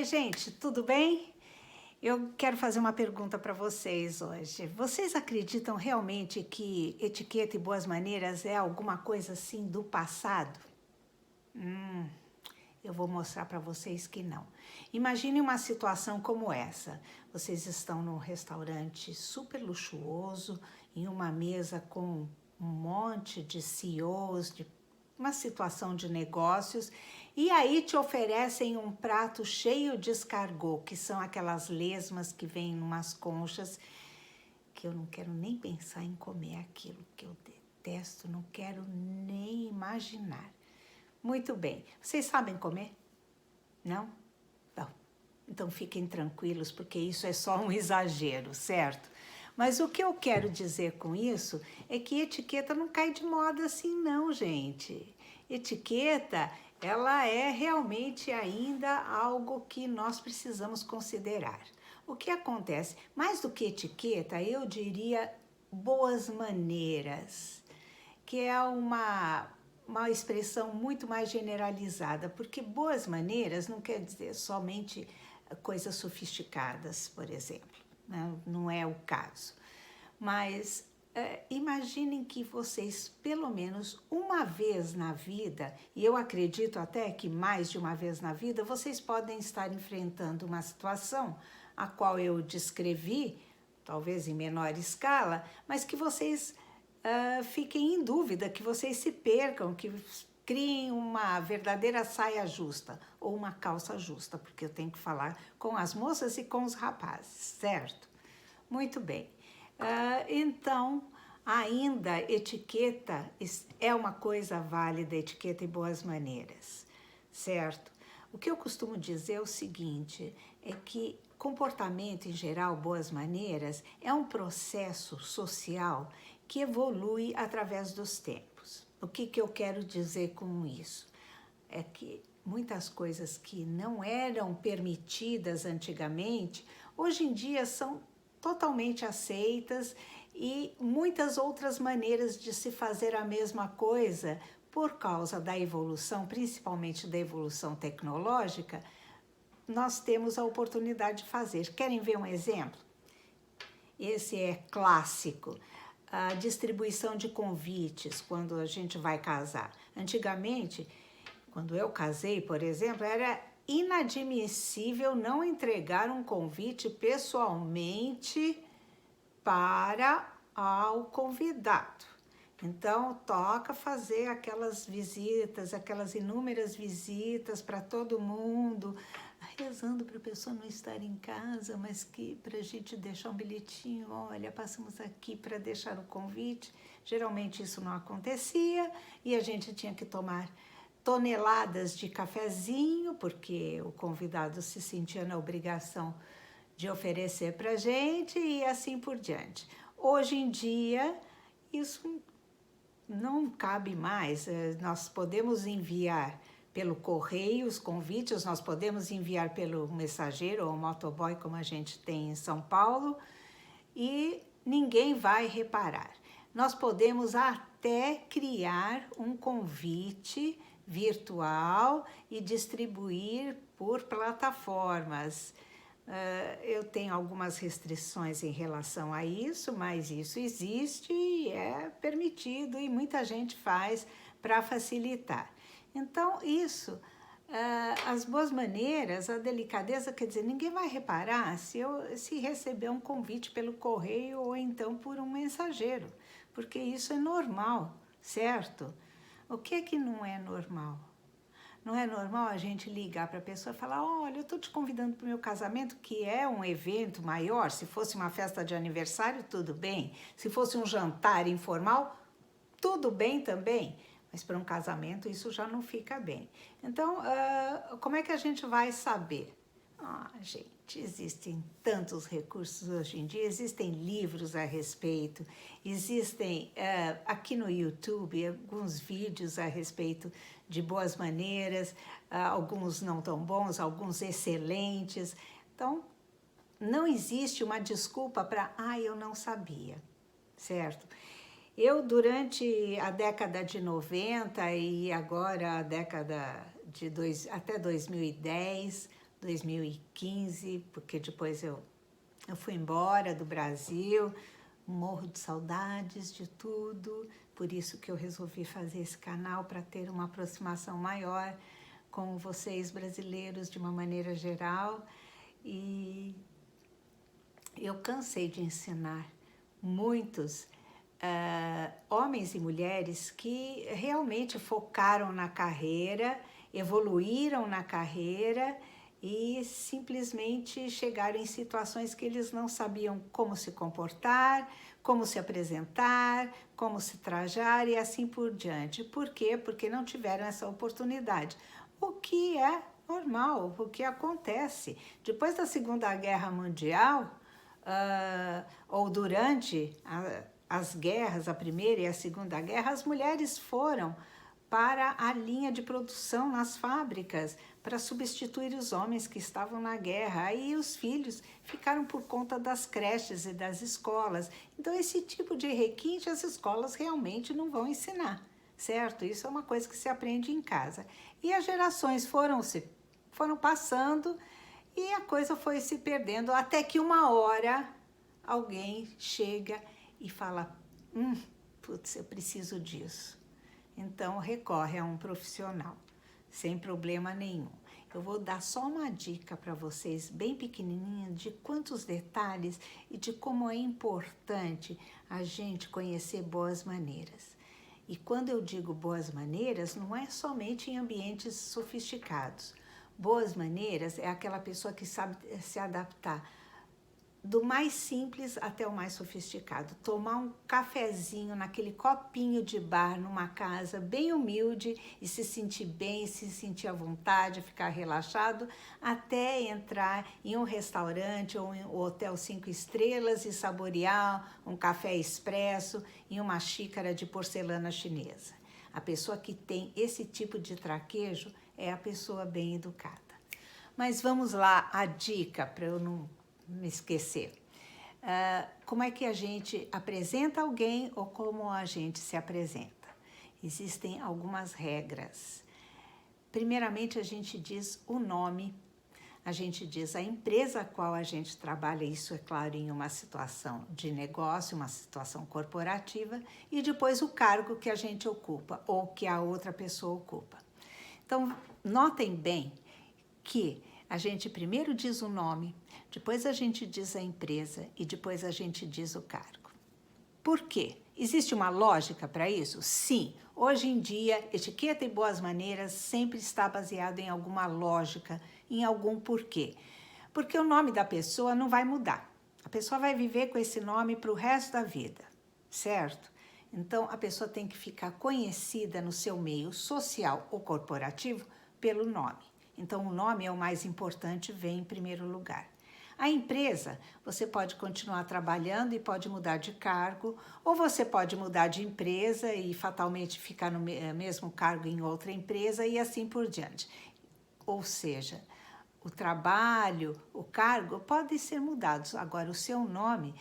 gente, tudo bem? Eu quero fazer uma pergunta para vocês hoje. Vocês acreditam realmente que etiqueta e boas maneiras é alguma coisa assim do passado? Eu vou mostrar para vocês que não. Imagine uma situação como essa. Vocês estão num restaurante super luxuoso, em uma mesa com um monte de CEOs, de uma situação de negócios, e aí te oferecem um prato cheio de escargot, que são aquelas lesmas que vêm em umas conchas, que eu não quero nem pensar em comer aquilo, que eu detesto, não quero nem imaginar. Muito bem, vocês sabem comer? Não? Bom, então fiquem tranquilos, porque isso é só um exagero, certo? Mas o que eu quero dizer com isso é que etiqueta não cai de moda assim não, gente. Etiqueta, ela é realmente ainda algo que nós precisamos considerar. O que acontece? Mais do que etiqueta, eu diria boas maneiras, que é uma expressão muito mais generalizada, porque boas maneiras não quer dizer somente coisas sofisticadas, por exemplo, não é o caso. Mas imaginem que vocês, pelo menos uma vez na vida, e eu acredito até que mais de uma vez na vida, vocês podem estar enfrentando uma situação a qual eu descrevi, talvez em menor escala, mas que vocês fiquem em dúvida, que vocês se percam, que criem uma verdadeira saia justa ou uma calça justa, porque eu tenho que falar com as moças e com os rapazes, certo? Muito bem. Então, ainda etiqueta é uma coisa válida, etiqueta e boas maneiras, certo? O que eu costumo dizer é o seguinte, é que comportamento em geral, boas maneiras, é um processo social que evolui através dos tempos. O que eu quero dizer com isso? É que muitas coisas que não eram permitidas antigamente, hoje em dia são totalmente aceitas e muitas outras maneiras de se fazer a mesma coisa por causa da evolução, principalmente da evolução tecnológica, nós temos a oportunidade de fazer. Querem ver um exemplo? Esse é clássico. A distribuição de convites quando a gente vai casar. Antigamente, quando eu casei, por exemplo, era inadmissível não entregar um convite pessoalmente para ao convidado. Então, toca fazer aquelas visitas, aquelas inúmeras visitas para todo mundo, rezando para a pessoa não estar em casa, mas que para a gente deixar um bilhetinho, olha, passamos aqui para deixar o convite. Geralmente isso não acontecia e a gente tinha que tomar toneladas de cafezinho, porque o convidado se sentia na obrigação de oferecer para a gente e assim por diante. Hoje em dia, isso não cabe mais. Nós podemos enviar pelo correio os convites, nós podemos enviar pelo mensageiro ou motoboy, como a gente tem em São Paulo, e ninguém vai reparar. Nós podemos até criar um convite virtual e distribuir por plataformas. Eu tenho algumas restrições em relação a isso, mas isso existe e é permitido e muita gente faz para facilitar. Então, isso, as boas maneiras, a delicadeza, quer dizer, ninguém vai reparar se receber um convite pelo correio ou então por um mensageiro, porque isso é normal, certo? O que é que não é normal? Não é normal a gente ligar para a pessoa e falar, olha, eu estou te convidando para o meu casamento, que é um evento maior. Se fosse uma festa de aniversário, tudo bem. Se fosse um jantar informal, tudo bem também. Mas para um casamento isso já não fica bem. Então, como é que a gente vai saber? Gente, existem tantos recursos hoje em dia, existem livros a respeito, existem aqui no YouTube alguns vídeos a respeito de boas maneiras, alguns não tão bons, alguns excelentes. Então, não existe uma desculpa para, eu não sabia, certo? Eu, durante a década de 90 e agora a década de até 2010, 2015, porque depois eu fui embora do Brasil, morro de saudades de tudo, por isso que eu resolvi fazer esse canal para ter uma aproximação maior com vocês brasileiros de uma maneira geral. E eu cansei de ensinar muitos homens e mulheres que realmente focaram na carreira, evoluíram na carreira e simplesmente chegaram em situações que eles não sabiam como se comportar, como se apresentar, como se trajar e assim por diante. Por quê? Porque não tiveram essa oportunidade. O que é normal, o que acontece. Depois da Segunda Guerra Mundial, ou durante as guerras, a Primeira e a Segunda Guerra, as mulheres foram para a linha de produção nas fábricas para substituir os homens que estavam na guerra. Aí os filhos ficaram por conta das creches e das escolas. Então esse tipo de requinte as escolas realmente não vão ensinar, certo? Isso é uma coisa que se aprende em casa. E as gerações foram passando e a coisa foi se perdendo até que uma hora alguém chega e fala, putz, eu preciso disso. Então recorre a um profissional, sem problema nenhum. Eu vou dar só uma dica para vocês, bem pequenininha, de quantos detalhes e de como é importante a gente conhecer boas maneiras. E quando eu digo boas maneiras, não é somente em ambientes sofisticados. Boas maneiras é aquela pessoa que sabe se adaptar do mais simples até o mais sofisticado. Tomar um cafezinho naquele copinho de bar numa casa bem humilde e se sentir bem, se sentir à vontade, ficar relaxado, até entrar em um restaurante ou em um hotel 5 estrelas e saborear um café expresso em uma xícara de porcelana chinesa. A pessoa que tem esse tipo de traquejo é a pessoa bem educada. Mas vamos lá, a dica para eu não me esquecer. Como é que a gente apresenta alguém ou como a gente se apresenta? Existem algumas regras. Primeiramente, a gente diz o nome, a gente diz a empresa a qual a gente trabalha, isso é claro em uma situação de negócio, uma situação corporativa, e depois o cargo que a gente ocupa ou que a outra pessoa ocupa. Então, notem bem que a gente primeiro diz o nome, depois a gente diz a empresa e depois a gente diz o cargo. Por quê? Existe uma lógica para isso? Sim. Hoje em dia, etiqueta e boas maneiras sempre está baseado em alguma lógica, em algum porquê. Porque o nome da pessoa não vai mudar. A pessoa vai viver com esse nome para o resto da vida, certo? Então, a pessoa tem que ficar conhecida no seu meio social ou corporativo pelo nome. Então, o nome é o mais importante, vem em primeiro lugar. A empresa, você pode continuar trabalhando e pode mudar de cargo, ou você pode mudar de empresa e fatalmente ficar no mesmo cargo em outra empresa e assim por diante. Ou seja, o trabalho, o cargo podem ser mudados, agora o seu nome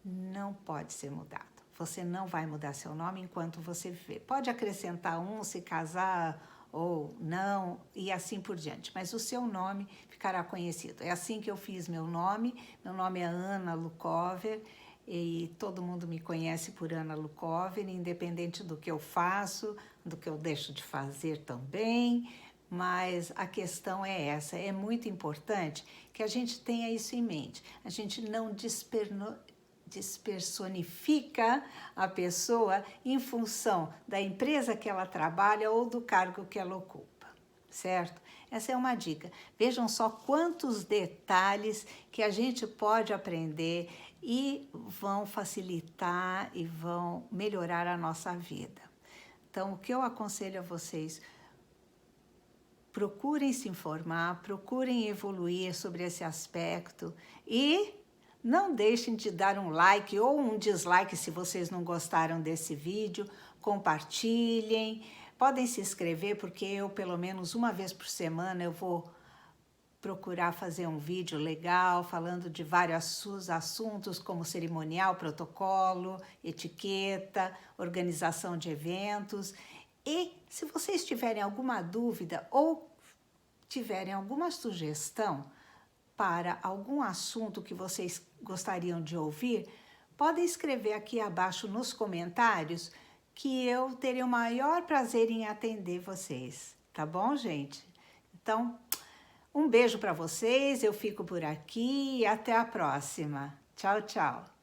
não pode ser mudado. Você não vai mudar seu nome enquanto você viver. Pode acrescentar um, se casar ou não, e assim por diante. Mas o seu nome ficará conhecido. É assim que eu fiz meu nome é Ana Lukover, e todo mundo me conhece por Ana Lukover, independente do que eu faço, do que eu deixo de fazer também, mas a questão é essa, é muito importante que a gente tenha isso em mente, a gente não despersonifica a pessoa em função da empresa que ela trabalha ou do cargo que ela ocupa, certo? Essa é uma dica. Vejam só quantos detalhes que a gente pode aprender e vão facilitar e vão melhorar a nossa vida. Então, o que eu aconselho a vocês, procurem se informar, procurem evoluir sobre esse aspecto e não deixem de dar um like ou um dislike se vocês não gostaram desse vídeo, compartilhem, podem se inscrever porque eu pelo menos uma vez por semana eu vou procurar fazer um vídeo legal falando de vários assuntos como cerimonial, protocolo, etiqueta, organização de eventos. E se vocês tiverem alguma dúvida ou tiverem alguma sugestão para algum assunto que vocês gostariam de ouvir, podem escrever aqui abaixo nos comentários que eu terei o maior prazer em atender vocês, tá bom, gente? Então, um beijo para vocês, eu fico por aqui e até a próxima. Tchau, tchau!